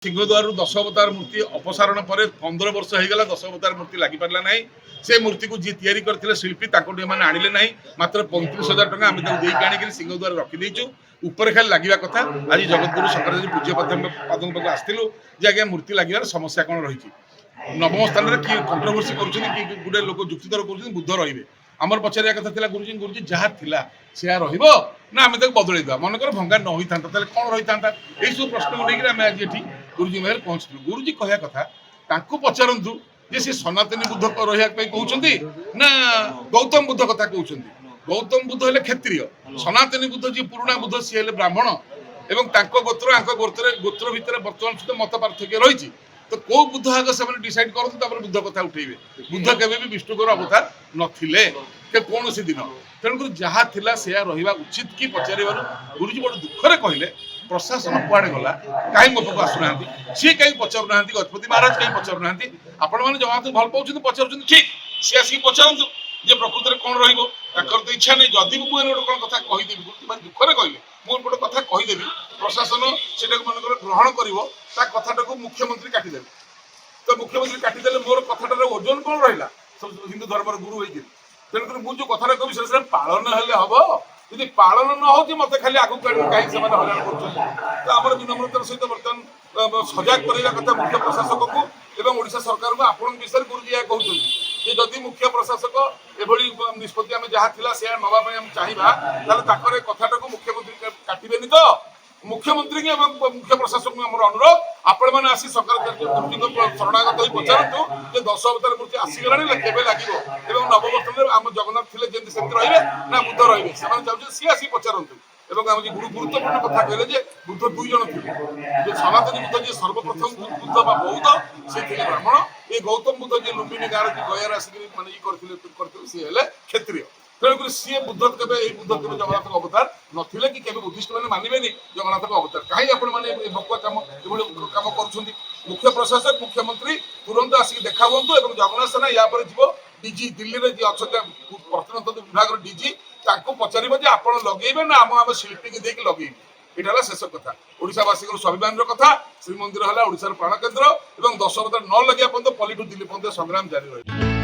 सिंहद्वार 10 अवतार मूर्ति अपसारण पर 15 वर्ष होगा 10 अवतार मूर्ति लगी पारा ना से मूर्ति को जी तैयारी करते शिल्पी मैंने आणिले ना मात्र 35,000 टका आम आनिक सिंहद्वार रखीदेचु ऊपर खाली लगे कथा आज जगतगुरु शंकराचार्य पूज्य पादों पाक आसलु जे आज्ञा मूर्ति लगे समस्या कौन रही नवम स्थान में किए कंट्रोवर्सी कर गोटे लोक जुक्तितर कर बुद्ध रे आमर पचारिया कथा था गुरुजी गुरुजी जहाँ थिला से ना आम बदल मनकर भंगा न होता कौन रही था यही सब प्रश्न को लेकर आम आज ये गुरुजी पाखे पहुँचलु गुरुजी कहया कथा पचारतु जे सी सनातनी बुद्ध रहा कहते ना गौतम बुद्ध कथा कहते गौतम बुद्ध है क्षत्रिय सनातनी बुद्ध जी पुराणा बुद्ध सी है ब्राह्मण एवं गोत्र भितर बर्तमान सुधा मत पार्थक्य रही तो कौ बुद्ध आग से डिसाइड करते बुद्ध कथा उठेबे बुद्ध केवे भी विष्णुकर अवतार नथिले कौन सी दिन तेणुक जहाँ थिला से रहा उचित कि पचार गुरुजी बड़े दुखरे कहले प्रशासन कुआड़े गला कहीं मो पाक आसुना सी कहीं पचारूना गजपति महाराज कहीं पचारूना आपण मैंने जमात भल पाँच पचार ठीक सी आसिक पचारतु जे प्रकृति कौन रही तो इच्छा नहीं जदि मुझे गोटे कौन कथा कहीदेवी दुखरे कहले मुझे गोटे कथा कहीदेवी प्रशासन से मन ग्रहण कर कथा को मुख्यमंत्री काटिदेवे तो मुख्यमंत्री काटिदे मोर कथाटार ओजन कौन रहा हिंदू धर्म गुरु होगी तेणुक मुझे कथा कवि से पालन हेल्ले हम यदि पालन न हो मत खाली आगे कहीं से हईराण कर विनम्रतार सहित बर्तमान सजग करवा कथा मुख्य प्रशासक को ओडिशा सरकार को आपण विषय गुरुजी यह कहते जदि मुख्य प्रशासक एभली निष्पत्ति आम जहाँ थिला से नवाई चाहिए कथाटा को मुख्यमंत्री काटबेनि तो मुख्यमंत्री मुख्य प्रशासक अनुरोध आपण मैंने आसी शरणागत पचारतु 10 अवतार मूर्ति आसीगला केवे लगे नववर्तन आम जगन्नाथ थे जमी रही ना बुद्ध रही चाहते सी आसी पचारतु गुरुत्वपूर्ण कथा कहले बुद्ध 2 जन थे सनातनी बुद्ध जी सर्वप्रथम बुद्ध बौद्ध सी थे ब्राह्मण ये गौतम बुद्ध जी लुम्बिनी गाँव गयार आसिक करते सी है क्षत्रिय तेणुक सी बुद्ध के बुद्ध के जगन्नाथ अवतार नथिले कि केवल बुद्धिस्ट मैंने मानबेनि जगन्नाथ अवतार कहीं आपने भकुआ कम कम कर मुख्य प्रशासक मुख्यमंत्री तुरंत आसिक देखा हूँ जगन्नाथ सेना या डीजी दिल्ली में जी अच्छा प्रत्नतंत्र विभाग डीजी पचार आप लगे ना आम शिल्पी की देखिए लगे यहाँ शेष कथा ओडावासी स्वाभिमान कथा श्रीमंदिर है ओडार प्राण केन्द्र और 10 अवतार न लगे पर्यटन पल्ली दिल्ली पर्यटन संग्राम जारी रही।